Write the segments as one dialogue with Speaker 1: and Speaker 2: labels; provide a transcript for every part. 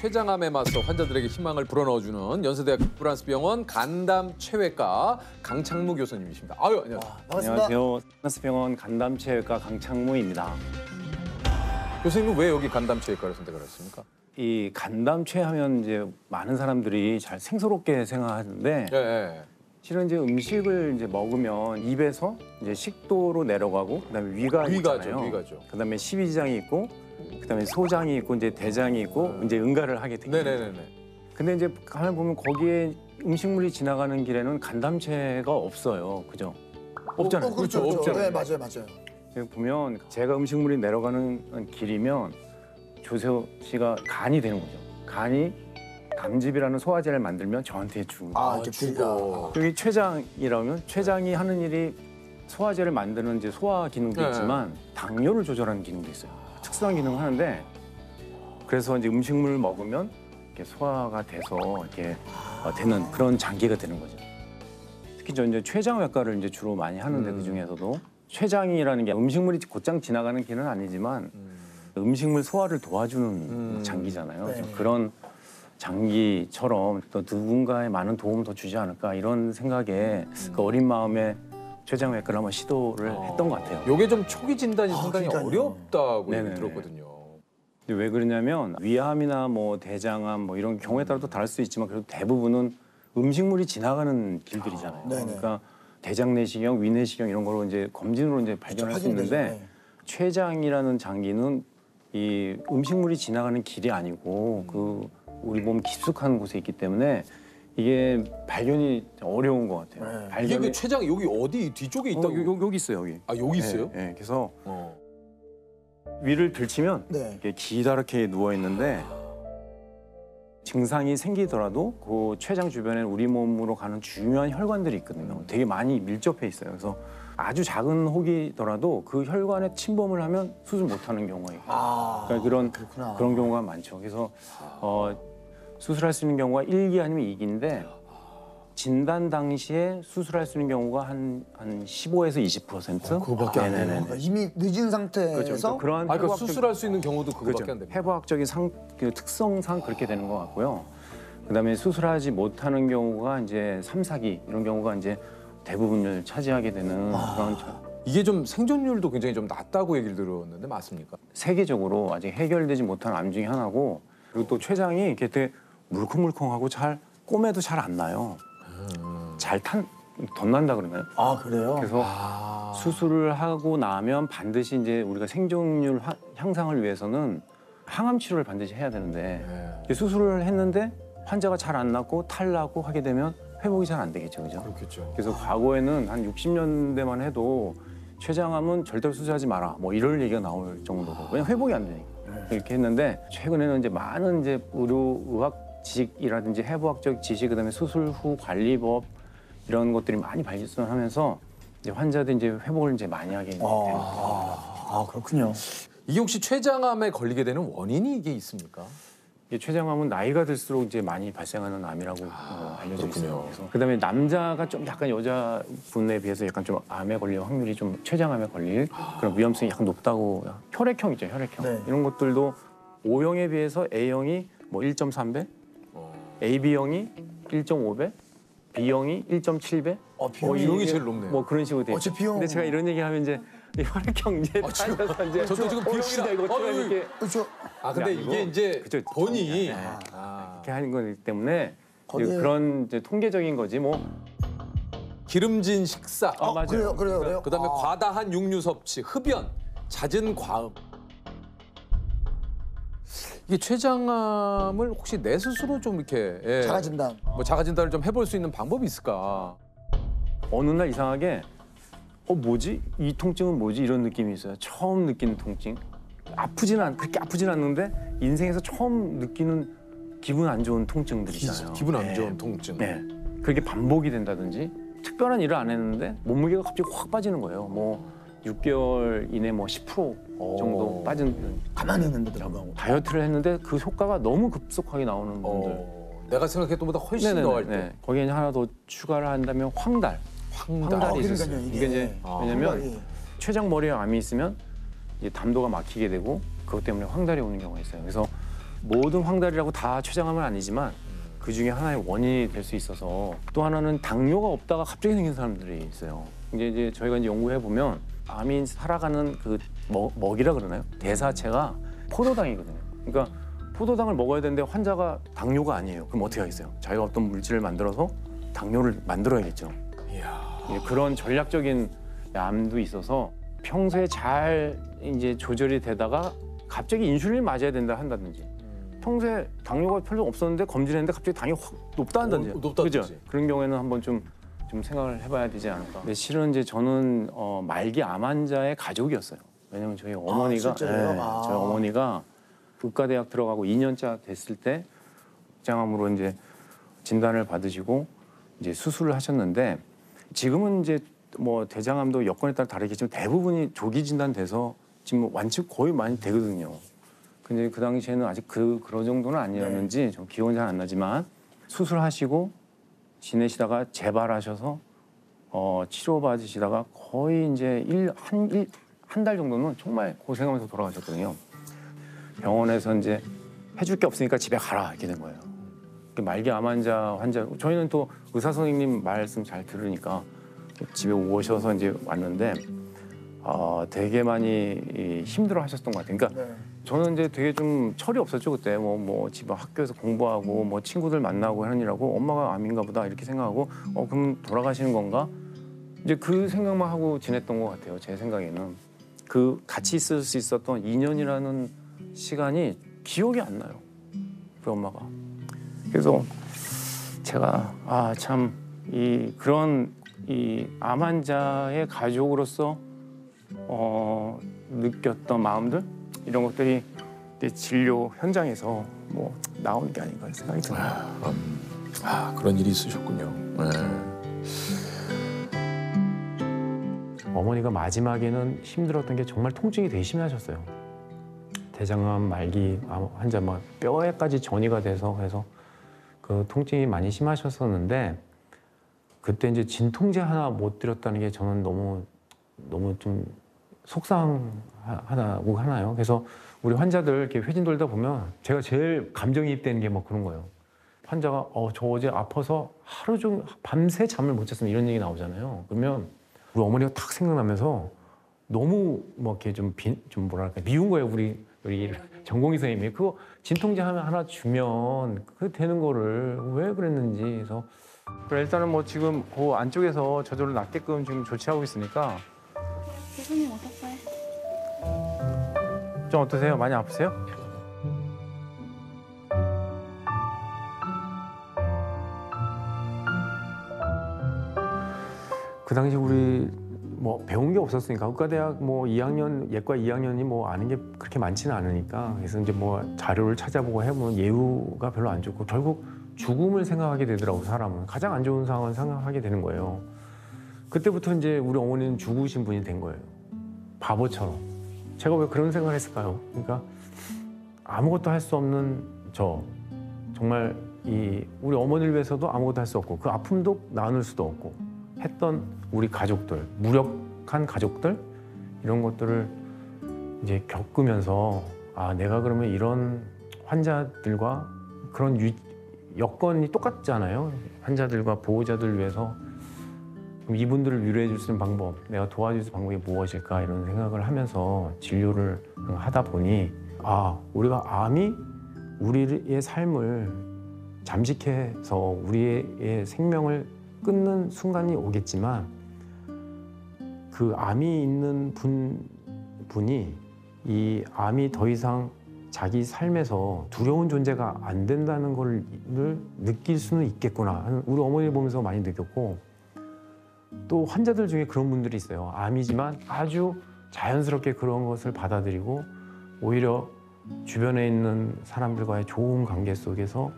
Speaker 1: 췌장암에 맞서 환자들에게 희망을 불어넣어주는 연세대학 프랑스병원 간담체외과 강창무 교수님이십니다. 아유, 안녕하세요.
Speaker 2: 반갑습니다.
Speaker 3: 안녕하세요. 프랑스병원 간담체외과 강창무입니다.
Speaker 1: 교수님은 왜 여기 간담체외과를 선택을 했습니까?
Speaker 3: 이 간담체 하면 이제 많은 사람들이 잘 생소롭게 생각하는데
Speaker 1: 네.
Speaker 3: 실은 이제 음식을 이제 먹으면 입에서 이제 식도로 내려가고 그다음에 위가 있잖아요.
Speaker 1: 위가죠.
Speaker 3: 그다음에 십이지장이 있고 그다음에 소장이 있고 이제 대장이 있고 이제 응가를 하게 됩니다.
Speaker 1: 네네네.
Speaker 3: 근데 이제 가만 보면 거기에 음식물이 지나가는 길에는 간담체가 없어요. 그죠? 없잖아요.
Speaker 2: 그렇죠.
Speaker 1: 없잖아요.
Speaker 2: 네, 맞아요.
Speaker 3: 지금 보면 제가 음식물이 내려가는 길이면 조세호 씨가 간이 되는 거죠. 간이 담즙이라는 소화제를 만들면 저한테 주는 거예요.
Speaker 2: 아, 이렇게
Speaker 1: 주고.
Speaker 3: 여기 췌장이라면 췌장이 하는 일이 소화제를 만드는 이제 소화 기능도
Speaker 1: 네.
Speaker 3: 있지만 당뇨를 조절하는 기능도 있어요. 특수한 기능을 하는데 그래서 이제 음식물을 먹으면 이렇게 소화가 돼서 이렇게 되는 그런 장기가 되는 거죠. 특히 저 이제 췌장외과를 이제 주로 많이 하는데 그 중에서도 췌장이라는 게 음식물이 곧장 지나가는 길은 아니지만 음식물 소화를 도와주는 장기잖아요.
Speaker 2: 네.
Speaker 3: 그런 장기처럼 또 누군가의 많은 도움을 더 주지 않을까 이런 생각에 그 어린 마음에 췌장외과를 한번 시도를 했던 것 같아요.
Speaker 1: 요게 좀 초기 진단이 상당히
Speaker 2: 그러니까요.
Speaker 1: 어렵다고 얘기
Speaker 3: 네네네.
Speaker 1: 들었거든요.
Speaker 3: 근데 왜 그러냐면 위암이나 뭐 대장암 뭐 이런 경우에 따라 또 다를 수 있지만 그래도 대부분은 음식물이 지나가는 길들이잖아요.
Speaker 2: 네네.
Speaker 3: 그러니까 대장 내시경, 위 내시경 이런 걸로 이제 검진으로 이제 발견할 수
Speaker 2: 확인되죠.
Speaker 3: 있는데
Speaker 2: 네.
Speaker 3: 췌장이라는 장기는 이 음식물이 지나가는 길이 아니고 그 우리 몸 깊숙한 곳에 있기 때문에 이게 발견이 어려운 것 같아요.
Speaker 2: 네.
Speaker 1: 이게
Speaker 3: 발견이
Speaker 1: 그 췌장이 여기 어디 뒤쪽에 있다고?
Speaker 3: 여기 있어요 여기.
Speaker 1: 아, 여기 있어요?
Speaker 3: 네, 네. 그래서
Speaker 1: 어.
Speaker 3: 위를 들치면
Speaker 2: 네.
Speaker 3: 이렇게 기다랗게 누워 있는데 증상이 생기더라도 그 췌장 주변에 우리 몸으로 가는 중요한 혈관들이 있거든요. 되게 많이 밀접해 있어요. 그래서 아주 작은 혹이더라도 그 혈관에 침범을 하면 수술 못하는 경우가 있고,
Speaker 2: 아,
Speaker 3: 그러니까
Speaker 2: 그렇구나.
Speaker 3: 그런 경우가 많죠. 그래서 수술할 수 있는 경우가 1기 아니면 2기인데 진단 당시에 수술할 수 있는 경우가 한 15에서 20%.
Speaker 2: 그거밖에 안 돼요. 그러니까 이미 늦은 상태에서
Speaker 3: 그렇죠. 그러한
Speaker 1: 아, 그러니까
Speaker 3: 해부학적-
Speaker 1: 수술할 수 있는 경우도 그거밖에
Speaker 3: 그렇죠.
Speaker 1: 안 됩니다.
Speaker 3: 해부학적인 그 특성상 그렇게 되는 것 같고요. 그다음에 수술하지 못하는 경우가 이제 3, 4기 이런 경우가 이제 대부분을 차지하게 되는 그런
Speaker 1: 이게 좀 생존율도 굉장히 좀 낮다고 얘기를 들었는데 맞습니까?
Speaker 3: 세계적으로 아직 해결되지 못한 암 중에 하나고 그리고 또 췌장이 이렇게 되게 물컹물컹하고 잘 꼬매도 잘 안 나요. 잘 덧난다 그러나요?
Speaker 2: 아, 그래요?
Speaker 3: 그래서 수술을 하고 나면 반드시 이제 우리가 생존율 향상을 위해서는 항암 치료를 반드시 해야 되는데
Speaker 1: 네.
Speaker 3: 수술을 했는데 환자가 잘 안 낫고 탈나고 하게 되면 회복이 잘 안 되겠죠, 그죠?
Speaker 1: 그렇겠죠.
Speaker 3: 그래서 과거에는 한 60년대만 해도 췌장암은 절대로 수술하지 마라, 뭐 이럴 얘기가 나올 정도고 왜냐면 회복이 안 되니까 이렇게 했는데 최근에는 이제 많은 이제 의학 지식이라든지 해부학적 지식 그다음에 수술 후 관리법 이런 것들이 많이 발전하면서 이제 환자들이 이제 회복을 이제 많이 하게 되는 겁니다.
Speaker 2: 아, 그렇군요.
Speaker 1: 이게 혹시 췌장암에 걸리게 되는 원인이 이게 있습니까?
Speaker 3: 이 췌장암은 나이가 들수록 이제 많이 발생하는 암이라고 알려져
Speaker 1: 그렇군요.
Speaker 3: 있어요. 그래서 그다음에 남자가 좀 약간 여자분에 비해서 약간 좀 암에 걸릴 확률이 좀 췌장암에 걸릴 그런 위험성이 약간 높다고 혈액형 있죠, 혈액형.
Speaker 2: 네.
Speaker 3: 이런 것들도 O형에 비해서 A형이 뭐 1.3배, AB형이 1.5배, B형이 1.7배.
Speaker 1: B형이 제일 높네요.
Speaker 3: 뭐 그런 식으로 돼 있죠.
Speaker 2: 제 B형.
Speaker 3: 근데 제가 이런 얘기하면 이제 이 혈액형 이제 따져서 이제
Speaker 1: 저도 지금
Speaker 3: B형이다
Speaker 1: B형이라-
Speaker 3: 이거
Speaker 1: 어이,
Speaker 3: 이렇게
Speaker 2: 그렇죠.
Speaker 1: 아, 근데
Speaker 3: 아니고.
Speaker 1: 이게 이제
Speaker 3: 그쵸,
Speaker 1: 본이
Speaker 3: 이렇게 하는 거기 때문에 이제
Speaker 2: 거기에-
Speaker 3: 그런 이제 통계적인 거지 뭐.
Speaker 1: 기름진 식사,
Speaker 3: 맞아요.
Speaker 2: 그래요.
Speaker 1: 그다음에 과다한 육류 섭취, 흡연, 잦은 과음. 이게 췌장암을 혹시 내 스스로 좀 이렇게
Speaker 2: 자가 진단.
Speaker 1: 뭐 자가 진단을 좀 해볼 수 있는 방법이 있을까?
Speaker 3: 어느 날 이상하게 뭐지? 이 통증은 뭐지? 이런 느낌이 있어요. 처음 느끼는 통증. 그렇게 아프진 않는데 인생에서 처음 느끼는 기분 안 좋은 통증들 있잖아요.
Speaker 1: 기분 안 좋은 통증.
Speaker 3: 네. 그게 반복이 된다든지 특별한 일을 안 했는데 몸무게가 갑자기 확 빠지는 거예요. 뭐 6개월 이내 뭐 10% 정도 빠진
Speaker 2: 가만히 있는데도 불구하고.
Speaker 3: 다이어트를 했는데 그 효과가 너무 급속하게 나오는 분들.
Speaker 1: 내가 생각했던 것보다 훨씬 더 할 때.
Speaker 3: 거기에 하나 더 추가를 한다면 황달이 있었어요.
Speaker 2: 그러니까요,
Speaker 3: 이게 이제 왜냐면
Speaker 2: 황달이.
Speaker 3: 췌장 머리에 암이 있으면 이제 담도가 막히게 되고 그것 때문에 황달이 오는 경우가 있어요. 그래서 모든 황달이라고 다 췌장암은 아니지만 그 중에 하나의 원인이 될 수 있어서 또 하나는 당뇨가 없다가 갑자기 생긴 사람들이 있어요. 이제 저희가 이제 연구해 보면 암이 살아가는 그 먹이라 그러나요? 대사체가 포도당이거든요. 그러니까 포도당을 먹어야 되는데 환자가 당뇨가 아니에요. 그럼 어떻게 하겠어요? 자기가 어떤 물질을 만들어서 당뇨를 만들어야겠죠. 예, 그런 전략적인 암도 있어서 평소에 잘 이제 조절이 되다가 갑자기 인슐린을 맞아야 된다 한다든지 평소에 당뇨가 별로 없었는데 검진했는데 갑자기 당이 확 높다 한다든지
Speaker 1: 높다든지.
Speaker 3: 그죠? 그런 경우에는 한번 좀 생각을 해봐야 되지 않을까. 근데 실은 이제 저는 말기 암 환자의 가족이었어요. 왜냐면 저희 어머니가
Speaker 2: 실제로요?
Speaker 3: 저희 어머니가 의과대학 들어가고 2년차 됐을 때 췌장암으로 이제 진단을 받으시고 이제 수술을 하셨는데 지금은 이제 뭐 대장암도 여건에 따라 다르겠지만 대부분이 조기 진단돼서 지금 완치 거의 많이 되거든요. 근데 그 당시에는 아직 그런 정도는 아니었는지 좀 기억은 잘 안 나지만 수술하시고 지내시다가 재발하셔서 치료받으시다가 거의 이제 한 달 정도는 정말 고생하면서 돌아가셨거든요. 병원에서 이제 해줄 게 없으니까 집에 가라 이렇게 된 거예요. 말기 암 환자 저희는 또 의사 선생님 말씀 잘 들으니까 집에 오셔서 이제 왔는데 되게 많이 힘들어 하셨던 것 같아요. 그러니까 저는 이제 되게 좀 철이 없었죠 그때 뭐 집에 학교에서 공부하고 뭐 친구들 만나고 하는 일하고 엄마가 암인가 보다 이렇게 생각하고 그럼 돌아가시는 건가 이제 그 생각만 하고 지냈던 것 같아요. 제 생각에는 그 같이 있을 수 있었던 2년이라는 시간이 기억이 안 나요. 우리 엄마가. 그래서 제가 참 그런 암 환자의 가족으로서 느꼈던 마음들 이런 것들이 진료 현장에서 뭐 나오는 게 아닌가 생각이 들어요.
Speaker 1: 그런 일이 있으셨군요.
Speaker 4: 어머니가 마지막에는 힘들었던 게 정말 통증이 되게 심하셨어요. 대장암 말기 환자 막 뼈에까지 전이가 돼서 그래서 그 통증이 많이 심하셨었는데 그때 이제 진통제 하나 못 드렸다는 게 저는 너무 좀 속상하다고 하나요. 그래서 우리 환자들 이렇게 회진 돌다 보면 제가 제일 감정이입되는 게 막 그런 거예요. 환자가 저 어제 아파서 하루 종일 밤새 잠을 못 잤으면 이런 얘기 나오잖아요. 그러면 우리 어머니가 탁 생각나면서 너무 뭐 이렇게 좀 뭐랄까 미운 거예요. 우리 전공의 선생님이 그거 진통제 하나 주면 그 되는 거를 왜 그랬는지 그래서
Speaker 3: 일단은 뭐 지금 그 안쪽에서 저절로 낫게끔 지금 조치하고 있으니까
Speaker 5: 교수님 어떠세요?
Speaker 3: 좀 어떠세요? 많이 아프세요?
Speaker 4: 그 당시 우리 뭐 배운 게 없었으니까 의과대학 뭐 2학년 예과 2학년이 뭐 아는 게 그렇게 많지는 않으니까 그래서 이제 뭐 자료를 찾아보고 해보면 예후가 별로 안 좋고 결국 죽음을 생각하게 되더라고 사람은 가장 안 좋은 상황을 생각하게 되는 거예요. 그때부터 이제 우리 어머니는 죽으신 분이 된 거예요. 바보처럼. 제가 왜 그런 생각을 했을까요? 그러니까 아무것도 할 수 없는 정말 우리 어머니를 위해서도 아무것도 할 수 없고 그 아픔도 나눌 수도 없고 했던 우리 가족들, 무력한 가족들 이런 것들을 이제 겪으면서 내가 그러면 이런 환자들과 그런 여건이 똑같잖아요. 환자들과 보호자들을 위해서 그럼 이분들을 위로해 줄 수 있는 방법, 내가 도와줄 수 있는 방법이 무엇일까 이런 생각을 하면서 진료를 하다 보니 우리가 암이 우리의 삶을 잠식해서 우리의 생명을 끊는 순간이 오겠지만 그 암이 있는 분이 이 암이 더 이상 자기 삶에서 두려운 존재가 안 된다는 걸 느낄 수는 있겠구나. 우리 어머니를 보면서 많이 느꼈고 또 환자들 중에 그런 분들이 있어요. 암이지만 아주 자연스럽게 그런 것을 받아들이고 오히려 주변에 있는 사람들과의 좋은 관계 속에서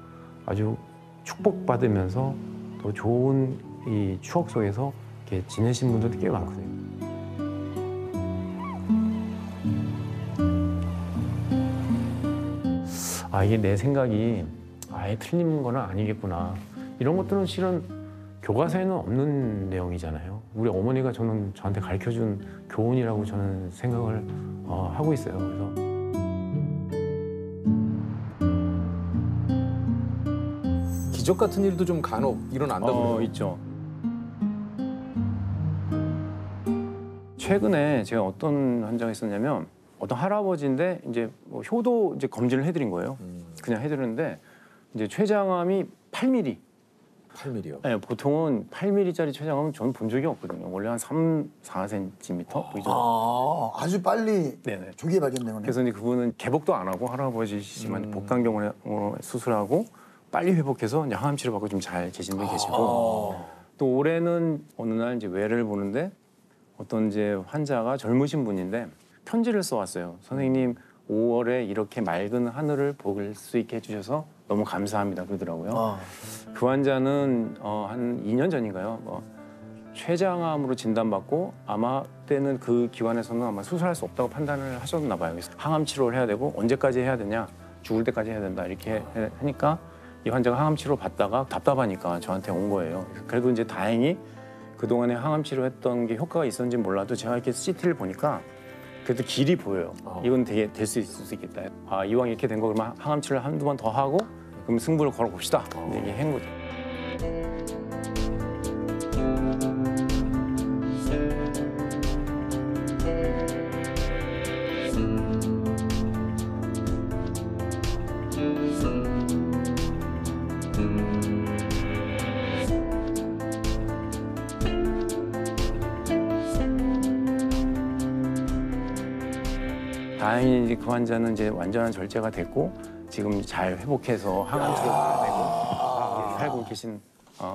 Speaker 4: 아주 축복받으면서 더 좋은 이 추억 속에서 이렇게 지내신 분들도 꽤 많거든요. 이게 내 생각이 아예 틀린 건 아니겠구나. 이런 것들은 실은 교과서에는 없는 내용이잖아요. 우리 어머니가 저한테 가르쳐준 교훈이라고 저는 생각을 하고 있어요. 그래서
Speaker 1: 기적 같은 일도 좀 간혹 일어난다고 그래요.
Speaker 3: 있죠. 최근에 제가 어떤 환자가 있었냐면 어떤 할아버지인데 이제 뭐 효도 이제 검진을 해드린 거예요. 그냥 해드렸는데 이제 췌장암이 8mm.
Speaker 1: 8mm요.
Speaker 3: 네, 보통은 8mm짜리 췌장암은 저는 본 적이 없거든요. 원래 한 3, 4cm 보이죠?
Speaker 2: 아주 빨리
Speaker 3: 네네.
Speaker 2: 조기에 발견되는.
Speaker 3: 그래서 이제 그분은 개복도 안 하고 할아버지시지만 복강경으로 수술하고 빨리 회복해서 이제 항암 치료 받고 좀 잘 계신 분이 계시고 또 올해는 어느 날 이제 외래를 보는데 어떤 이제 환자가 젊으신 분인데 편지를 써왔어요. 선생님 5월에 이렇게 맑은 하늘을 볼 수 있게 해주셔서 너무 감사합니다 그러더라고요. 그 환자는 한 2년 전인가요? 췌장암으로 진단받고 아마 그때는 그 기관에서는 아마 수술할 수 없다고 판단을 하셨나 봐요. 그래서 항암 치료를 해야 되고 언제까지 해야 되냐? 죽을 때까지 해야 된다 이렇게 하니까 이 환자가 항암 치료 받다가 답답하니까 저한테 온 거예요. 그래도 이제 다행히 그동안에 항암 치료했던 게 효과가 있었는지 몰라도 제가 이렇게 CT를 보니까 그래도 길이 보여요. 이건 되게 될 수 있을 수 있겠다. 아, 이왕 이렇게 된 거 그러면 항암 치료를 한두 번 더 하고 그럼 승부를 걸어봅시다. 이게 한 거죠. 다행히 이제 그 환자는 이제 완전한 절제가 됐고 지금 잘 회복해서 항암 치료가 되고 살고 계신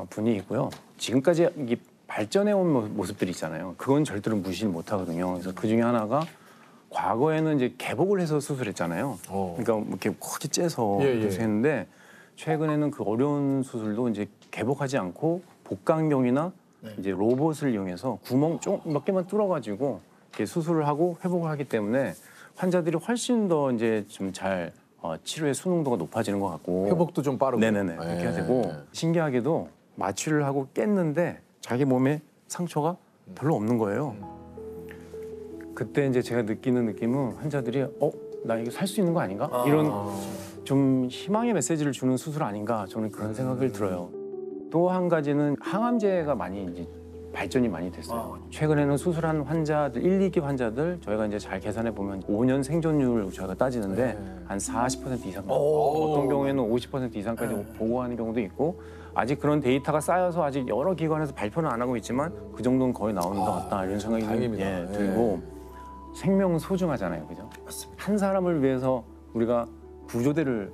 Speaker 3: 분이 있고요. 지금까지 이게 발전해온 모습들이 있잖아요. 그건 절대로 무시를 못하거든요. 그래서 그 중에 하나가 과거에는 이제 개복을 해서 수술했잖아요. 그러니까 뭐 이렇게 크게 째서 수술했는데 최근에는 그 어려운 수술도 이제 개복하지 않고 복강경이나 이제 로봇을 이용해서 구멍 좀 몇 개만 뚫어가지고 이렇게 수술을 하고 회복을 하기 때문에 환자들이 훨씬 더 이제 좀 잘 치료의 수능도가 높아지는 것 같고
Speaker 1: 회복도 좀 빠르고.
Speaker 3: 네네네 그렇게 해야 되고 신기하게도 마취를 하고 깼는데 자기 몸에 상처가 별로 없는 거예요. 그때 이제 제가 느끼는 느낌은 환자들이 나 이거 살 수 있는 거 아닌가? 이런 좀 희망의 메시지를 주는 수술 아닌가 저는 그런 생각을 들어요. 또 한 가지는 항암제가 많이 이제 발전이 많이 됐어요. 최근에는 수술한 환자들, 1, 2기 환자들 저희가 이제 잘 계산해 보면 5년 생존율을 저희가 따지는데 한 40% 이상, 어떤 경우에는 50% 이상까지 보고하는 경우도 있고 아직 그런 데이터가 쌓여서 아직 여러 기관에서 발표는 안 하고 있지만 그 정도는 거의 나오는 것 같다 이런 생각이 들고 생명은 소중하잖아요, 그죠? 한 사람을 위해서 우리가 구조대를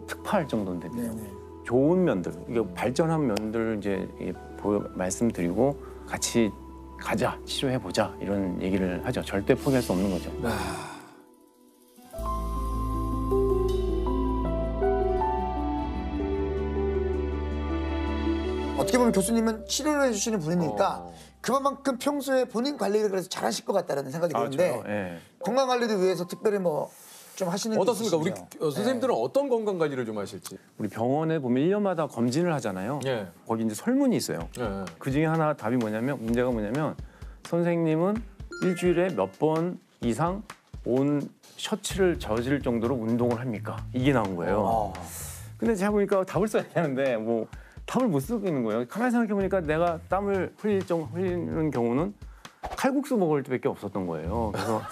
Speaker 3: 특파할 정도인데 좋은 면들, 이게 발전한 면들을 이제 말씀드리고 같이 가자, 치료해 보자 이런 얘기를 하죠. 절대 포기할 수 없는 거죠.
Speaker 2: 어떻게 보면 교수님은 치료를 해주시는 분이니까 그만큼 평소에 본인 관리를 그래서 잘하실 것 같다는 생각이 드는데 건강 관리를 위해서 특별히 뭐 좀 하시는 게
Speaker 1: 어떻습니까? 우리
Speaker 2: 있으시죠?
Speaker 1: 선생님들은 어떤 건강 관리를 좀 하실지.
Speaker 3: 우리 병원에 보면 1년마다 검진을 하잖아요. 거기 이제 설문이 있어요. 그 중에 하나 답이 뭐냐면 문제가 뭐냐면 선생님은 일주일에 몇 번 이상 온 셔츠를 젖을 정도로 운동을 합니까? 이게 나온 거예요. 근데 제가 보니까 답을 써야 되는데 뭐 답을 못 쓰고 있는 거예요. 가만히 생각해 보니까 내가 땀을 흘리는 경우는 칼국수 먹을 때밖에 없었던 거예요. 그래서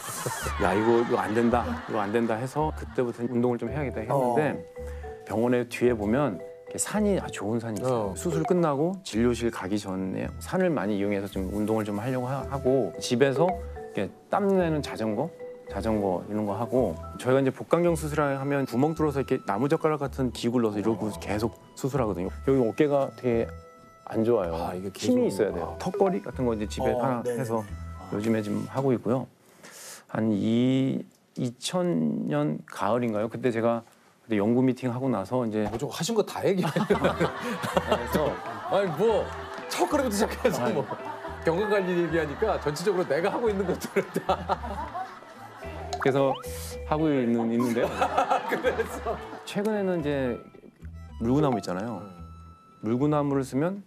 Speaker 3: 야 이거 안 된다 해서 그때부터 운동을 좀 해야겠다 했는데 병원에 뒤에 보면 산이 아주 좋은 산이 있어요. 수술 끝나고 진료실 가기 전에 산을 많이 이용해서 좀 운동을 좀 하려고 하고 집에서 이렇게 땀 내는 자전거 이런 거 하고 저희가 이제 복강경 수술을 하면 구멍 뚫어서 이렇게 나무젓가락 같은 기구를 넣어서 이러고 계속 수술하거든요. 여기 어깨가 되게 안 좋아요.
Speaker 1: 이게
Speaker 3: 힘이 있어야 돼요. 턱걸이 같은 거 이제 집에 하나 해서 요즘에 지금 하고 있고요. 한 2000년 가을인가요? 그때 제가 그때 연구 미팅 하고 나서 이제
Speaker 1: 뭐 좀 하신 거 다 얘기해요.
Speaker 3: 그래서
Speaker 1: 아니 뭐 첫걸음부터 시작해서 뭐 건강 관리 얘기하니까 전체적으로 내가 하고 있는 것들을 다.
Speaker 3: 그래서 하고 있는데요. 최근에는 이제 물구나무 있잖아요. 물구나무를 쓰면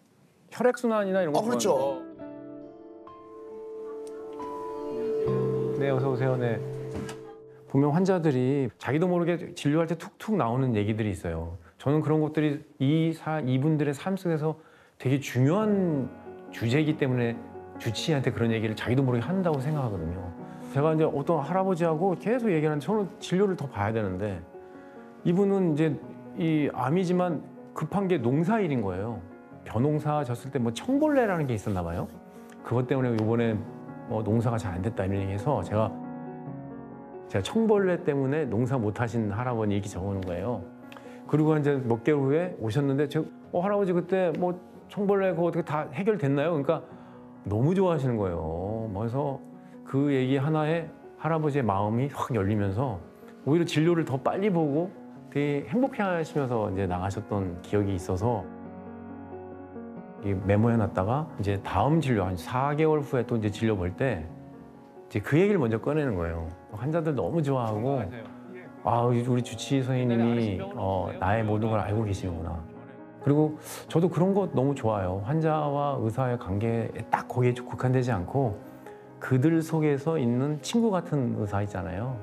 Speaker 3: 혈액순환이나 이런 거
Speaker 2: 그렇죠.
Speaker 4: 네, 어서 오세요. 보면 환자들이 자기도 모르게 진료할 때 툭툭 나오는 얘기들이 있어요. 저는 그런 것들이 이분들의 삶 속에서 되게 중요한 주제이기 때문에 주치의한테 그런 얘기를 자기도 모르게 한다고 생각하거든요. 제가 이제 어떤 할아버지하고 계속 얘기하는데 저는 진료를 더 봐야 되는데 이분은 이제 이 암이지만 급한 게 농사일인 거예요. 벼농사 졌을 때 뭐 청벌레라는 게 있었나 봐요. 그것 때문에 이번에 뭐 농사가 잘 안 됐다 이런 얘기해서 제가 청벌레 때문에 농사 못 하신 할아버지 얘기 적어놓은 거예요. 그리고 이제 몇 개월 후에 오셨는데 제가 할아버지 그때 뭐 청벌레 그거 어떻게 다 해결됐나요? 그러니까 너무 좋아하시는 거예요. 그래서 그 얘기 하나에 할아버지의 마음이 확 열리면서 오히려 진료를 더 빨리 보고 되게 행복해하시면서 이제 나가셨던 기억이 있어서 메모해놨다가 이제 다음 진료 한 4개월 후에 또 이제 진료 볼 때 이제 그 얘기를 먼저 꺼내는 거예요. 환자들 너무 좋아하고 아 우리 주치의 선생님이 나의 모든 걸 알고 계시는구나. 그리고 저도 그런 거 너무 좋아요. 환자와 의사의 관계에 딱 거기에 국한되지 않고 그들 속에서 있는 친구 같은 의사 있잖아요.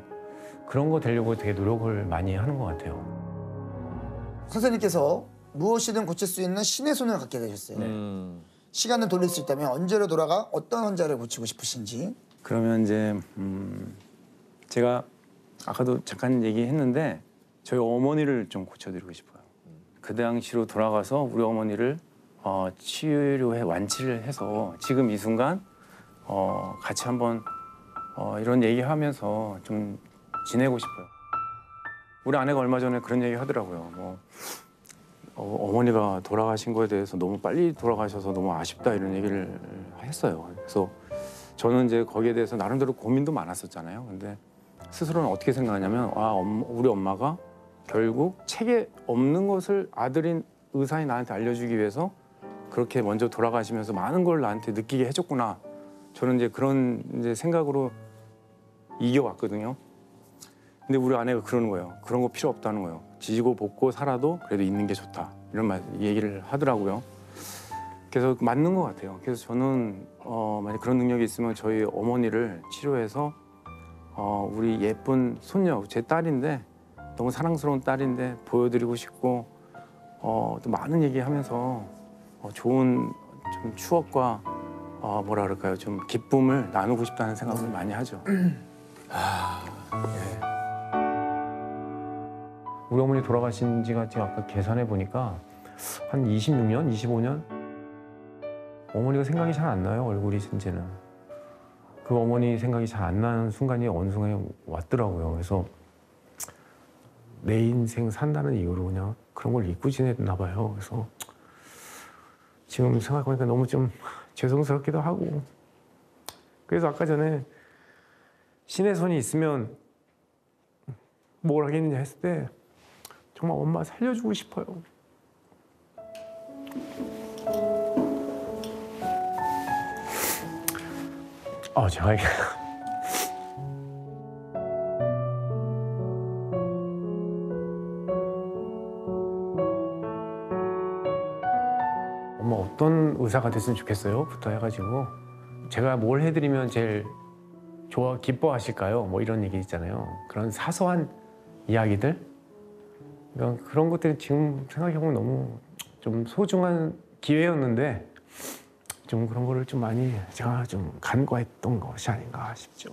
Speaker 4: 그런 거 되려고 되게 노력을 많이 하는 것 같아요.
Speaker 2: 선생님께서 무엇이든 고칠 수 있는 신의 손을 갖게 되셨어요. 시간을 돌릴 수 있다면 언제로 돌아가 어떤 환자를 고치고 싶으신지.
Speaker 3: 그러면 이제 제가 아까도 잠깐 얘기했는데 저희 어머니를 좀 고쳐드리고 싶어요. 그 당시로 돌아가서 우리 어머니를 치료해 완치를 해서 지금 이 순간 같이 한번 이런 얘기하면서 좀 지내고 싶어요. 우리 아내가 얼마 전에 그런 얘기 하더라고요. 어머니가 돌아가신 거에 대해서 너무 빨리 돌아가셔서 너무 아쉽다 이런 얘기를 했어요. 그래서 저는 이제 거기에 대해서 나름대로 고민도 많았었잖아요. 근데 스스로는 어떻게 생각하냐면 우리 엄마가 결국 책에 없는 것을 아들인 의사인 나한테 알려주기 위해서 그렇게 먼저 돌아가시면서 많은 걸 나한테 느끼게 해줬구나. 저는 이제 그런 이제 생각으로 이겨왔거든요. 근데 우리 아내가 그러는 거예요. 그런 거 필요 없다는 거예요. 지지고 볶고 살아도 그래도 있는 게 좋다. 이런 얘기를 하더라고요. 그래서 맞는 것 같아요. 그래서 저는 만약 그런 능력이 있으면 저희 어머니를 치료해서 우리 예쁜 손녀, 제 딸인데 너무 사랑스러운 딸인데 보여드리고 싶고 또 많은 얘기하면서 좋은 좀 추억과 뭐라 그럴까요? 좀 기쁨을 나누고 싶다는 생각을 많이 하죠.
Speaker 4: 우리 어머니 돌아가신 지가 제가 아까 계산해 보니까 한 26년, 25년? 어머니가 생각이 잘 안 나요, 얼굴이 이제는. 그 어머니 생각이 잘 안 나는 순간이 어느 순간에 왔더라고요. 그래서 내 인생 산다는 이유로 그냥 그런 걸 잊고 지냈나 봐요. 그래서 지금 생각해보니까 너무 좀 죄송스럽기도 하고. 그래서 아까 전에 신의 손이 있으면 뭘 하겠느냐 했을 때 정말 엄마 살려주고 싶어요. 제가 엄마 어떤 의사가 됐으면 좋겠어요? 부터 해가지고 제가 뭘 해드리면 제일 기뻐하실까요? 뭐 이런 얘기 있잖아요. 그런 사소한 이야기들 그런 것들이 지금 생각해보면 너무 좀 소중한 기회였는데 좀 그런 거를 좀 많이 제가 좀 간과했던 것이 아닌가 싶죠.